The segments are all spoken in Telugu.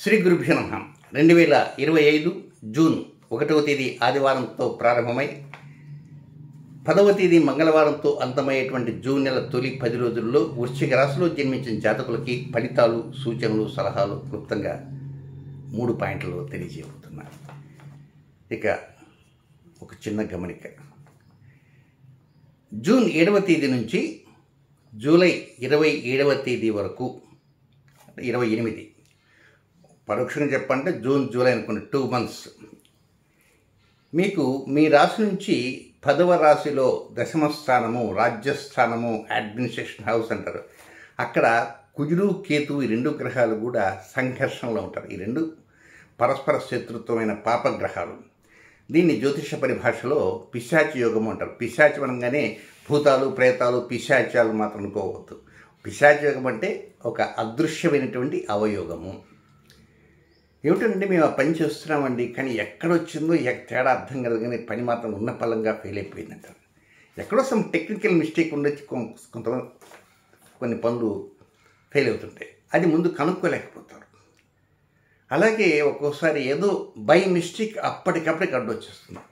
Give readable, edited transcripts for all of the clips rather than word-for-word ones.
శ్రీ గురుభ్యో నమః 2025 జూన్ 1వ తేదీ ఆదివారంతో ప్రారంభమై 10వ తేదీ మంగళవారంతో అంతమయ్యేటువంటి జూన్ నెల తొలి 10 రోజుల్లో వృశ్చిక రాశిలో జన్మించిన జాతకులకి ఫలితాలు, సూచనలు, సలహాలు క్లుప్తంగా 3 పాయింట్లలో తెలియజేయబోతున్నాను. ఇక ఒక చిన్న గమనిక. జూన్ 7వ తేదీ నుంచి జూలై 27వ తేదీ వరకు 28 పరోక్షంగా చెప్పంటే జూన్ జూలై అనుకోండి, 2 months మీకు మీ రాశి నుంచి 10వ రాశిలో దశమ స్థానము, రాజ్యస్థానము, అడ్మినిస్ట్రేషన్ హౌస్ అంటారు. అక్కడ కుజుడు, కేతువు ఈ 2 గ్రహాలు కూడా సంఘర్షణలో ఉంటారు. ఈ 2 పరస్పర శత్రుత్వమైన పాపగ్రహాలు. దీన్ని జ్యోతిష పరిభాషలో పిశాచి యోగము అంటారు. పిశాచి అనగానే భూతాలు, ప్రేతాలు, పిశాచాలు మాత్రం అనుకోవద్దు. పిశాచి యోగం అంటే ఒక అదృశ్యమైనటువంటి అవయోగము. ఏమిటంటే మేము ఆ పని చేస్తున్నామండి, కానీ ఎక్కడొచ్చిందో తేడా అర్థం కాదు, కానీ పని మాత్రం ఉన్న పలంగా ఫెయిల్ అయిపోయిందంటారు. ఎక్కడో సమ్ టెక్నికల్ మిస్టేక్ ఉండొచ్చి కొంతమంది కొన్ని పనులు ఫెయిల్ అవుతుంటాయి. అది ముందు కనుక్కోలేకపోతారు. అలాగే ఒక్కోసారి ఏదో బై మిస్టేక్ అప్పటికప్పటికి అడ్డు వచ్చేస్తుంది.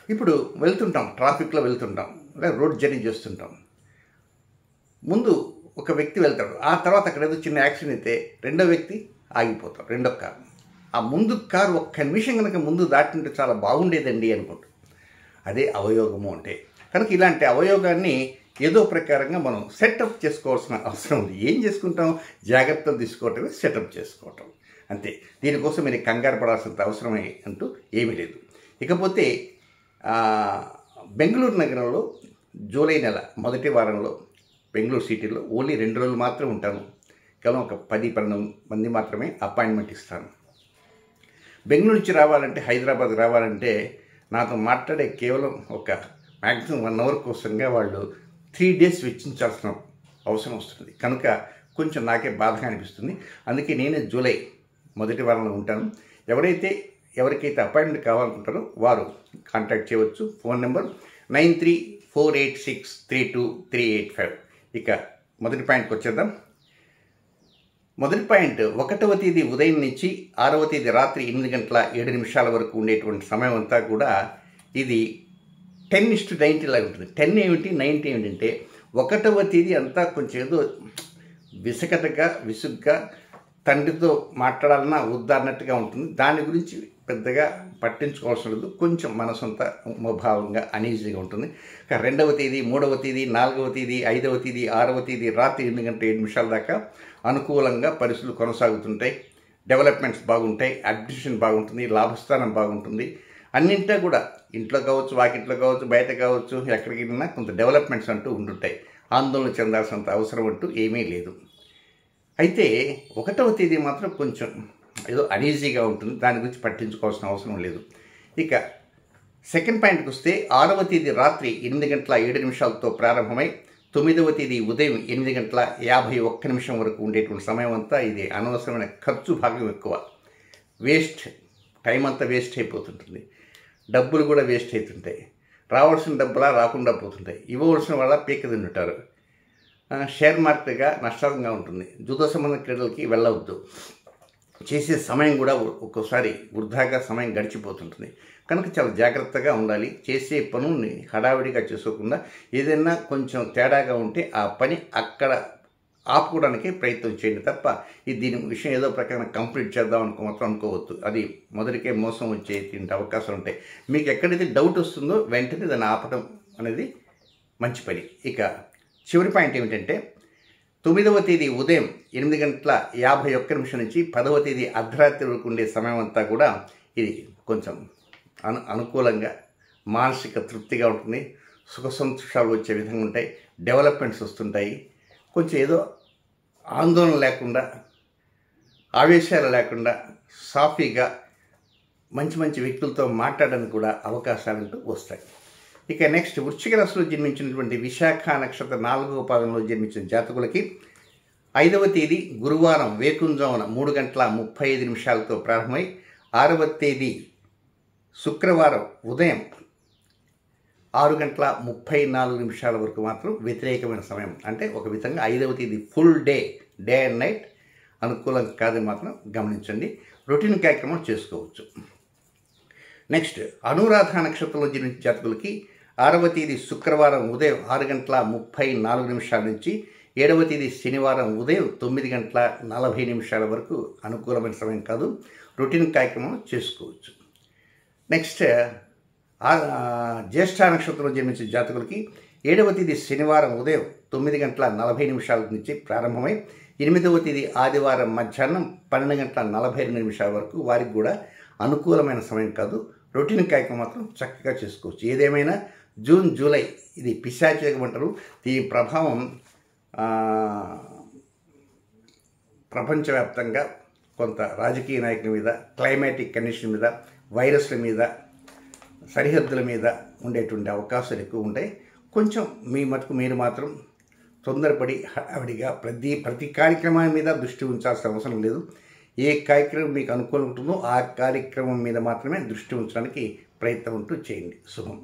ఇప్పుడు వెళ్తుంటాం, ట్రాఫిక్లో వెళ్తుంటాం, లేదా రోడ్ జర్నీ చేస్తుంటాం. ముందు ఒక వ్యక్తి వెళ్తాడు, ఆ తర్వాత అక్కడ ఏదో చిన్న యాక్సిడెంట్ అయితే రెండో వ్యక్తి ఆగిపోతాడు, రెండో కారు. ఆ ముందు కారు ఒక్క నిమిషం కనుక ముందు దాటింటే చాలా బాగుండేదండి అనుకుంటాం. అదే అవయోగము అంటే. కనుక ఇలాంటి అవయోగాన్ని ఏదో ప్రకారంగా మనం సెటప్ చేసుకోవాల్సిన అవసరం ఉంది. ఏం చేసుకుంటాం? జాగ్రత్తలు తీసుకోవటమే సెటప్ చేసుకోవటం అంతే. దీనికోసం మీరు కంగారు పడాల్సినంత అవసరమే అంటూ ఏమీ లేదు. ఇకపోతే బెంగళూరు నగరంలో జూలై నెల మొదటి వారంలో బెంగళూరు సిటీలో ఓన్లీ 2 రోజులు మాత్రం ఉంటాను. కేవలం ఒక 10-12 మంది మాత్రమే అపాయింట్మెంట్ ఇస్తాను. బెంగళూరు నుంచి రావాలంటే, హైదరాబాద్ రావాలంటే నాతో మాట్లాడే కేవలం ఒక మ్యాక్సిమం 1 hour కోసంగా వాళ్ళు 3 days వెచ్చించాల్సిన అవసరం వస్తుంది. కనుక కొంచెం నాకే బాధగా అనిపిస్తుంది. అందుకే నేనే జూలై మొదటి వారంలో ఉంటాను. ఎవరికైతే అపాయింట్మెంట్ కావాలనుకుంటారో వారు కాంటాక్ట్ చేయవచ్చు. Phone number 9348632385. ఇక మొదటి పాయింట్కి వచ్చేద్దాం. మొదటి పాయింట్, 1వ తేదీ ఉదయం నుంచి 6వ తేదీ రాత్రి 8:07 వరకు ఉండేటువంటి సమయం అంతా కూడా ఇది 10:90 లాగా ఉంటుంది. 10 ఏమిటి, 90 ఏమిటంటే 1వ తేదీ అంతా కొంచెం ఏదో విసుగ్గా తండ్రితో మాట్లాడాలన్నా వద్దన్నట్టుగా ఉంటుంది. దాని గురించి పెద్దగా పట్టించుకోవాల్సిన లేదు. కొంచెం మనసంతా భావంగా అనీజీగా ఉంటుంది. 2వ తేదీ, 3వ తేదీ, 4వ తేదీ, 5వ తేదీ, 6వ తేదీ రాత్రి 8:07 దాకా అనుకూలంగా పరిస్థితులు కొనసాగుతుంటాయి. డెవలప్మెంట్స్ బాగుంటాయి, అడ్మిషన్ బాగుంటుంది, లాభస్థానం బాగుంటుంది. అన్నింటా కూడా ఇంట్లో కావచ్చు, వాకిట్లో కావచ్చు, బయట కావచ్చు, ఎక్కడికి వెళ్ళినా కొంత డెవలప్మెంట్స్ అంటూ ఉంటుంటాయి. ఆందోళన చెందాల్సినంత అవసరం అంటూ ఏమీ లేదు. అయితే 1వ తేదీ మాత్రం కొంచెం ఏదో అనీజీగా ఉంటుంది. దాని గురించి పట్టించుకోవాల్సిన అవసరం లేదు. ఇక సెకండ్ పాయింట్కి వస్తే 6వ తేదీ రాత్రి 8:07 ప్రారంభమై 9వ తేదీ ఉదయం 8:51 వరకు ఉండేటువంటి సమయం అంతా ఇది అనవసరమైన ఖర్చు భాగం ఎక్కువ. టైం అంతా వేస్ట్ అయిపోతుంటుంది. డబ్బులు కూడా వేస్ట్ అవుతుంటాయి. రావాల్సిన డబ్బులా రాకుండా పోతుంటాయి. ఇవ్వవలసిన వాళ్ళ పీక తింటుంటారు. షేర్ మార్కెట్గా నష్టంగా ఉంటుంది. జూద సంబంధ క్రీడలకి వెళ్ళవద్దు. చేసే సమయం కూడా ఒక్కోసారి వృధాగా సమయం గడిచిపోతుంటుంది. కనుక చాలా జాగ్రత్తగా ఉండాలి. చేసే పనుల్ని హడావిడిగా చేసుకోకుండా ఏదైనా కొంచెం తేడాగా ఉంటే ఆ పని అక్కడ ఆపుకోవడానికి ప్రయత్నం చేయండి తప్ప దీని విషయం ఏదో ప్రకారం కంప్లీట్ చేద్దాం మాత్రం అనుకోవద్దు. అది మొదటికే మోసం వచ్చేటువంటి అవకాశాలు ఉంటాయి. మీకు ఎక్కడైతే డౌట్ వస్తుందో వెంటనే దాన్ని ఆపడం అనేది మంచి పని. ఇక చివరి పాయింట్ ఏమిటంటే 9వ తేదీ ఉదయం 8:51 నుంచి 10వ తేదీ అర్ధరాత్రి వరకు ఉండే సమయం అంతా కూడా ఇది కొంచెం అనుకూలంగా మానసిక తృప్తిగా ఉంటుంది. సుఖ సంతోషాలు వచ్చే విధంగా ఉంటాయి. డెవలప్మెంట్స్ వస్తుంటాయి. కొంచెం ఏదో ఆందోళన లేకుండా, ఆవేశాలు లేకుండా సాఫీగా మంచి వ్యక్తులతో మాట్లాడడానికి కూడా అవకాశాలంటూ వస్తాయి. ఇక నెక్స్ట్, వృశ్చిక రాశిలో జన్మించినటువంటి విశాఖ నక్షత్ర 4వ పాదంలో జన్మించిన జాతకులకి 5వ తేదీ గురువారం వేకుంజామున 3:35 ప్రారంభమై 6వ తేదీ శుక్రవారం ఉదయం 6:34 వరకు మాత్రం వ్యతిరేకమైన సమయం. అంటే ఒక విధంగా 5వ తేదీ ఫుల్ డే అండ్ నైట్, అనుకూలం కాదని మాత్రం గమనించండి. రొటీన్ కార్యక్రమం చేసుకోవచ్చు. నెక్స్ట్, అనురాధ నక్షత్రంలో జన్మించిన జాతకులకి 6వ తేదీ శుక్రవారం ఉదయం 6:34 నుంచి 7వ తేదీ శనివారం ఉదయం 9:40 వరకు అనుకూలమైన సమయం కాదు. రొటీన్ కార్యక్రమం చేసుకోవచ్చు. నెక్స్ట్, జ్యేష్ఠ నక్షత్రంలో జన్మించిన జాతకులకి 7వ తేదీ శనివారం ఉదయం 9:40 నుంచి ప్రారంభమై 8వ తేదీ ఆదివారం మధ్యాహ్నం 12:42 వరకు వారికి కూడా అనుకూలమైన సమయం కాదు. రొటీన్ కార్యక్రమం మాత్రం చక్కగా చేసుకోవచ్చు. ఏదేమైనా జూన్ జూలై ఇది పిశాచయోగం అంటారు. దీని ప్రభావం ప్రపంచవ్యాప్తంగా కొంత రాజకీయ నాయకుల మీద, క్లైమాటిక్ కండిషన్ మీద, వైరస్ల మీద, సరిహద్దుల మీద ఉండేటువంటి అవకాశాలు ఎక్కువ ఉంటాయి. కొంచెం మీ మటుకు మీరు మాత్రం తొందరపడి హడావిడిగా ప్రతి కార్యక్రమం మీద దృష్టి ఉంచాల్సిన అవసరం లేదు. ఏ కార్యక్రమం మీకు అనుకూలం ఉంటుందో ఆ కార్యక్రమం మీద మాత్రమే దృష్టి ఉంచడానికి ప్రయత్నం చేయండి. శుభం.